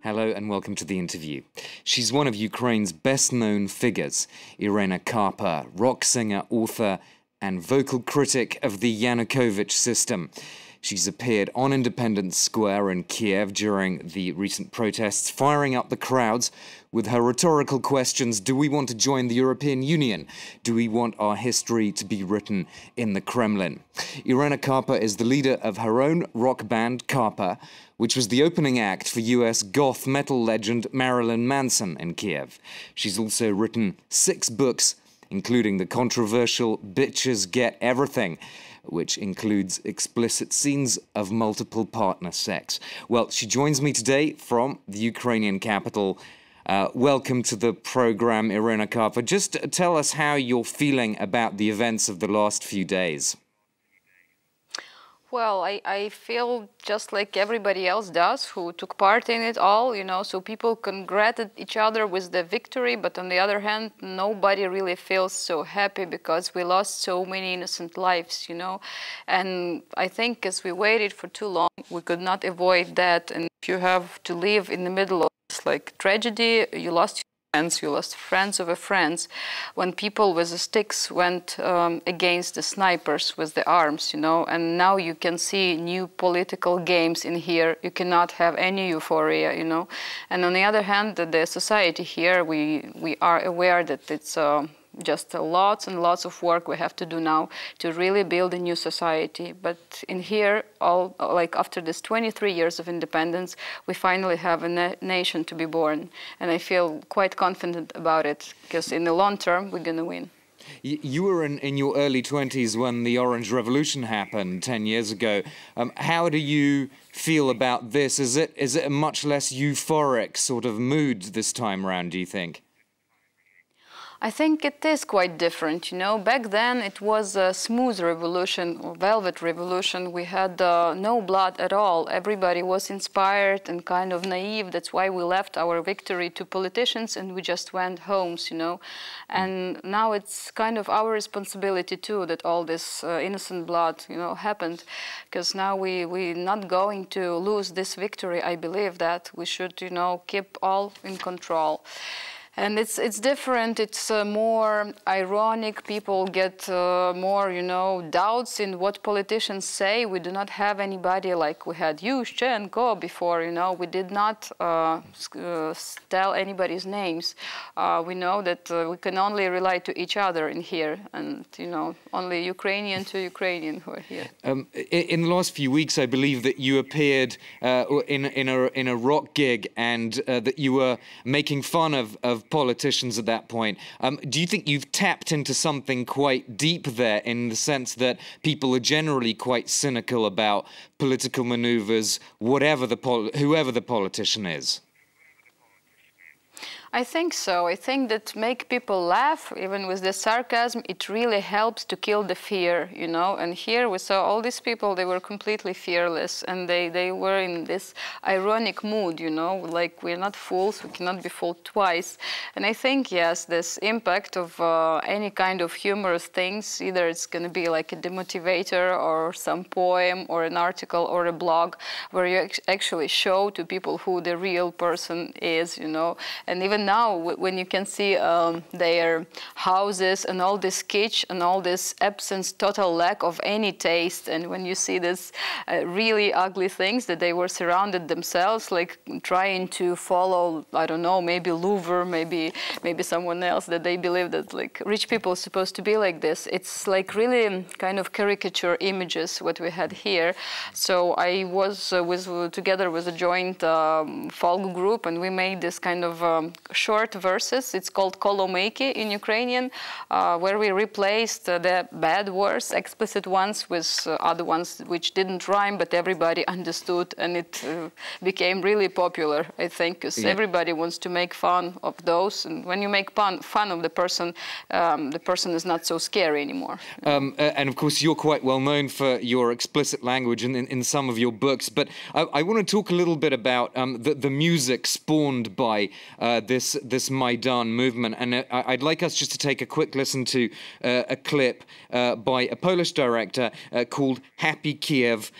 Hello and welcome to the interview. She's one of Ukraine's best-known figures, Irina Karpa, rock singer, author and vocal critic of the Yanukovych system. She's appeared on Independence Square in Kiev during the recent protests, firing up the crowds with her rhetorical questions: do we want to join the European Union? Do we want our history to be written in the Kremlin? Irina Karpa is the leader of her own rock band, Karpa, which was the opening act for US goth metal legend Marilyn Manson in Kiev. She's also written 6 books, including the controversial Bitches Get Everything, which includes explicit scenes of multiple partner sex. Well, she joins me today from the Ukrainian capital. Welcome to the program, Irina Karpa. Just tell us how you're feeling about the events of the last few days. Well, I feel just like everybody else does who took part in it all, so people congratulated each other with the victory, but on the other hand, nobody really feels so happy because we lost so many innocent lives, And I think as we waited for too long, we could not avoid that. And if you have to live in the middle of this tragedy, you lost friends, you lost friends of friends. When people with the sticks went against the snipers with the arms, and now you can see new political games in here. You cannot have any euphoria, And on the other hand, the society here, we are aware that it's just lots and lots of work we have to do now to really build a new society. But in here, after this 23 years of independence, we finally have a nation to be born. And I feel quite confident about it, because in the long term, we're going to win. You were in your early 20s when the Orange Revolution happened 10 years ago. How do you feel about this? Is it a much less euphoric sort of mood this time around, do you think? I think it is quite different, Back then it was a smooth revolution, or velvet revolution. We had no blood at all. Everybody was inspired and kind of naive. That's why we left our victory to politicians and we just went homes, And now it's kind of our responsibility too that all this innocent blood, happened. Because now we're not going to lose this victory. I believe that we should, keep all in control. And it's different, it's more ironic, people get more, doubts in what politicians say. We do not have anybody like we had Yushchenko before, We did not tell anybody's names. We know that we can only rely to each other in here, and, only Ukrainian to Ukrainian who are here. In the last few weeks, I believe that you appeared in a rock gig and that you were making fun of politicians at that point. Do you think you've tapped into something quite deep there, in the sense that people are generally quite cynical about political maneuvers, whoever the politician is? I think so. I think that make people laugh, even with the sarcasm, it really helps to kill the fear, And here we saw all these people, they were completely fearless, and they were in this ironic mood, like we're not fools, we cannot be fooled twice. And I think, yes, this impact of any kind of humorous things, either it's going to be like a demotivator or some poem or an article or a blog, where you actually show to people who the real person is, And even now, when you can see their houses and all this kitsch and all this absence, total lack of any taste, and when you see this really ugly things that they were surrounded themselves, like trying to follow, I don't know, maybe Louvre, maybe someone else, that they believe that rich people are supposed to be like this. It's really kind of caricature images what we had here. So I was together with a joint folk group, and we made this kind of short verses. It's called Kolomeyki in Ukrainian, where we replaced the bad words, explicit ones, with other ones which didn't rhyme, but everybody understood, and it became really popular, I think, because everybody wants to make fun of those. And when you make fun of the person is not so scary anymore. And of course, you're quite well known for your explicit language in some of your books, but I want to talk a little bit about the music spawned by this this Maidan movement. And I'd like us just to take a quick listen to a clip by a Polish director called Happy Kiev,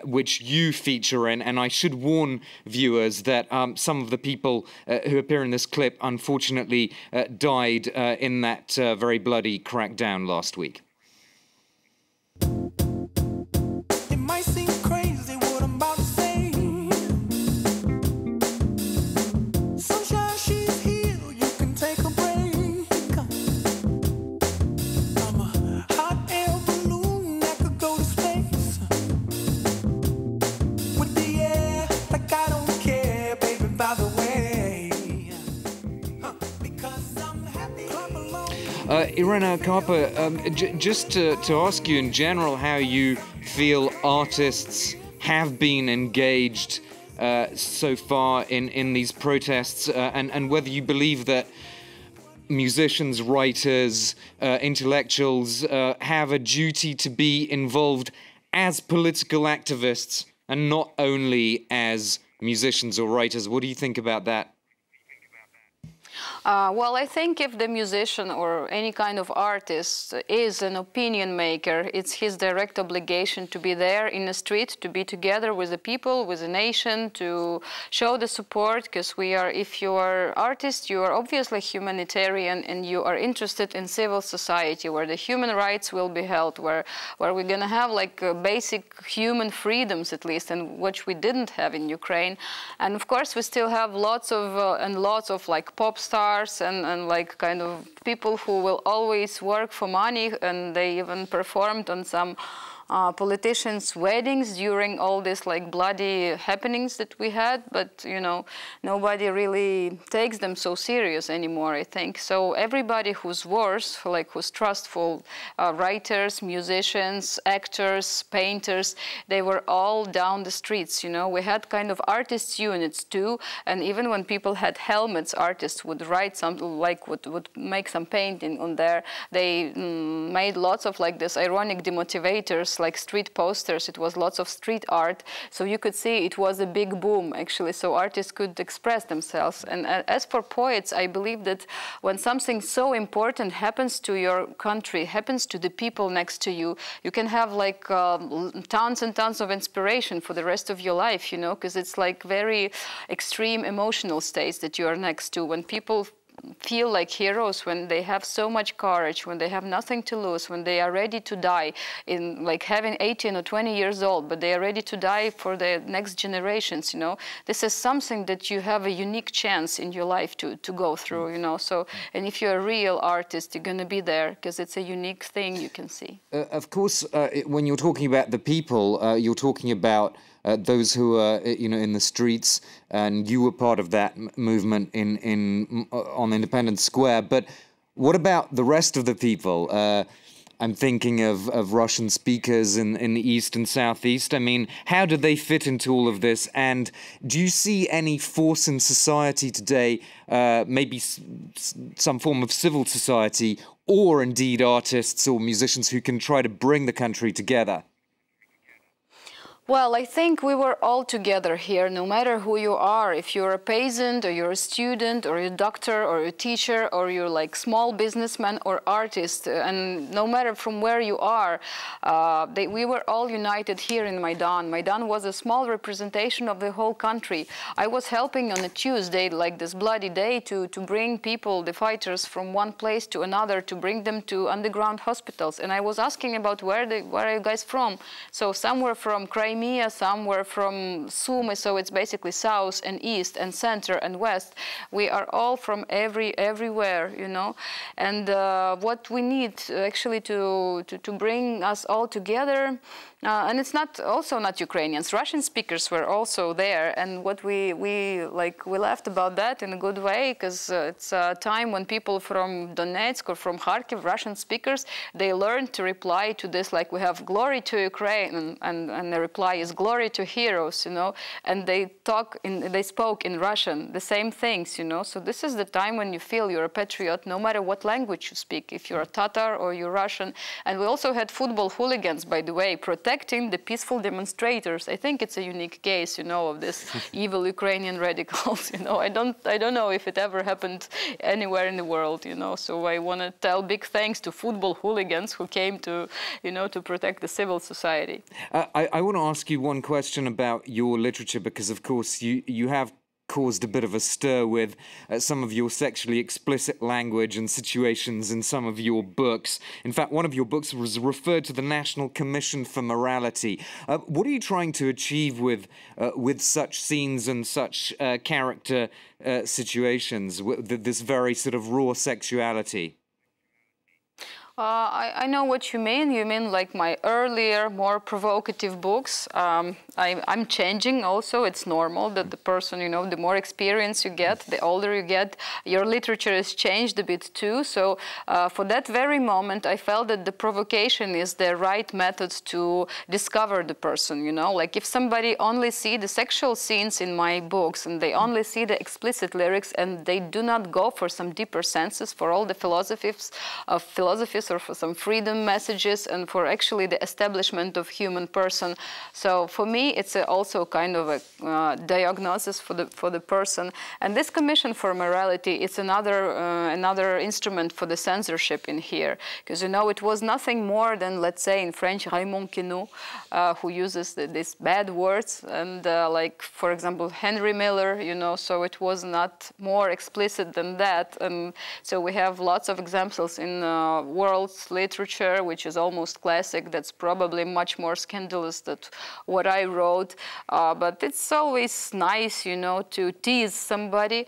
which you feature in. And I should warn viewers that some of the people who appear in this clip unfortunately died in that very bloody crackdown last week. It might seem crazy what I'm about to say. Sunshine, she's here, you can take a break. I'm a hot air balloon that could go to space. With the air, like I don't care, baby, by the way. Because I'm happy. Clap along. Irena Karpa, just to ask you in general how you feel artists have been engaged so far in these protests, and whether you believe that musicians, writers, intellectuals have a duty to be involved as political activists and not only as musicians or writers. What do you think about that? Well, I think if the musician or any kind of artist is an opinion maker, it's his direct obligation to be there in the street, to be together with the people, with the nation, to show the support, because if you are artist, you are obviously humanitarian and you are interested in civil society where the human rights will be held, where we're going to have like basic human freedoms at least, and which we didn't have in Ukraine. And of course, we still have lots of like pop stars and like kind of people who will always work for money, and they even performed on some politicians' weddings during all these like bloody happenings that we had, but you know, nobody really takes them so serious anymore, I think. So everybody who's worth, like who's trustful, writers, musicians, actors, painters, they were all down the streets, you know. We had kind of artists units too, and even when people had helmets, artists would write something like would make some painting on there. They made lots of like this ironic demotivators, like street posters. It was lots of street art, so you could see it was a big boom actually, so artists could express themselves. And as for poets, I believe that when something so important happens to your country, happens to the people next to you, you can have like tons and tons of inspiration for the rest of your life, you know, because it's like very extreme emotional states that you are next to. When people feel like heroes, when they have so much courage, when they have nothing to lose, when they are ready to die, in like having 18 or 20 years old, but they are ready to die for the next generations, you know, this is something that you have a unique chance in your life to go through, you know. So, and if you're a real artist, you're going to be there because it's a unique thing you can see. Of course, when you're talking about the people, you're talking about those who are, you know, in the streets, and you were part of that movement on Independence Square. But what about the rest of the people? I'm thinking of Russian speakers in the East and Southeast. I mean, how do they fit into all of this? And do you see any force in society today, maybe some form of civil society, or indeed artists or musicians who can try to bring the country together? Well, I think we were all together here, no matter who you are. If you're a peasant, or you're a student, or you're a doctor, or a teacher, or you're like small businessman or artist, and no matter from where you are, we were all united here in Maidan. Maidan was a small representation of the whole country. I was helping on a Tuesday, like this bloody day, to bring people, the fighters, from one place to another, to bring them to underground hospitals. And I was asking about where are you guys from? So some were from Crimea, some were from Sumy, so it's basically south and east and center and west. We are all from everywhere, you know. And what we need actually to bring us all together, and it's also not Ukrainians. Russian speakers were also there, and what we laughed about that in a good way, because it's a time when people from Donetsk or from Kharkiv, Russian speakers, they learned to reply to this, like we have glory to Ukraine, and the reply is glory to heroes, you know, and they spoke in Russian, the same things, you know. So this is the time when you feel you're a patriot, no matter what language you speak, if you're a Tatar or you're Russian. And we also had football hooligans, by the way, protecting protecting the peaceful demonstrators. I think it's a unique case, you know, of this evil Ukrainian radicals. You know, I don't know if it ever happened anywhere in the world. You know, so I want to tell big thanks to football hooligans who came to, you know, to protect the civil society. I want to ask you one question about your literature, because of course you have caused a bit of a stir with some of your sexually explicit language and situations in some of your books. In fact, one of your books was referred to the National Commission for Morality. What are you trying to achieve with such scenes and such character situations, with this very sort of raw sexuality? I know what you mean. You mean like my earlier, more provocative books. I'm changing also. It's normal that the person, you know, the more experience you get, the older you get, your literature has changed a bit too. So for that very moment, I felt that the provocation is the right method to discover the person, you know. Like if somebody only see the sexual scenes in my books and they only see the explicit lyrics and they do not go for some deeper senses, for all the philosophies or for some freedom messages and for actually the establishment of human person. So for me, it's also kind of a diagnosis for the person. And this Commission for Morality, it's another instrument for the censorship in here. Because, you know, it was nothing more than, let's say in French, Raymond Queneau, who uses these bad words. And like, for example, Henry Miller, you know, so it was not more explicit than that. And so we have lots of examples in world literature, which is almost classic, that's probably much more scandalous than what I wrote. But it's always nice, you know, to tease somebody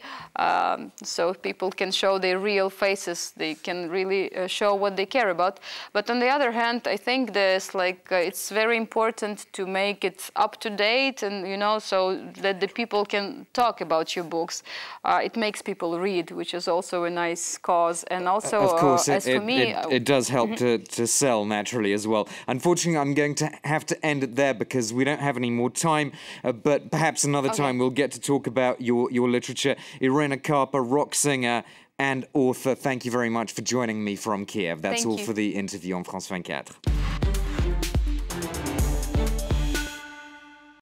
so people can show their real faces. They can really show what they care about. But on the other hand, I think there's like, it's very important to make it up to date and, you know, so that the people can talk about your books. It makes people read, which is also a nice cause. And also, of course, as for me, it does help to sell naturally as well. Unfortunately, I'm going to have to end it there because we don't have any more time, but perhaps another time we'll get to talk about your literature. Irena Karpa, rock singer and author, thank you very much for joining me from Kiev. That's all for the interview on France 24.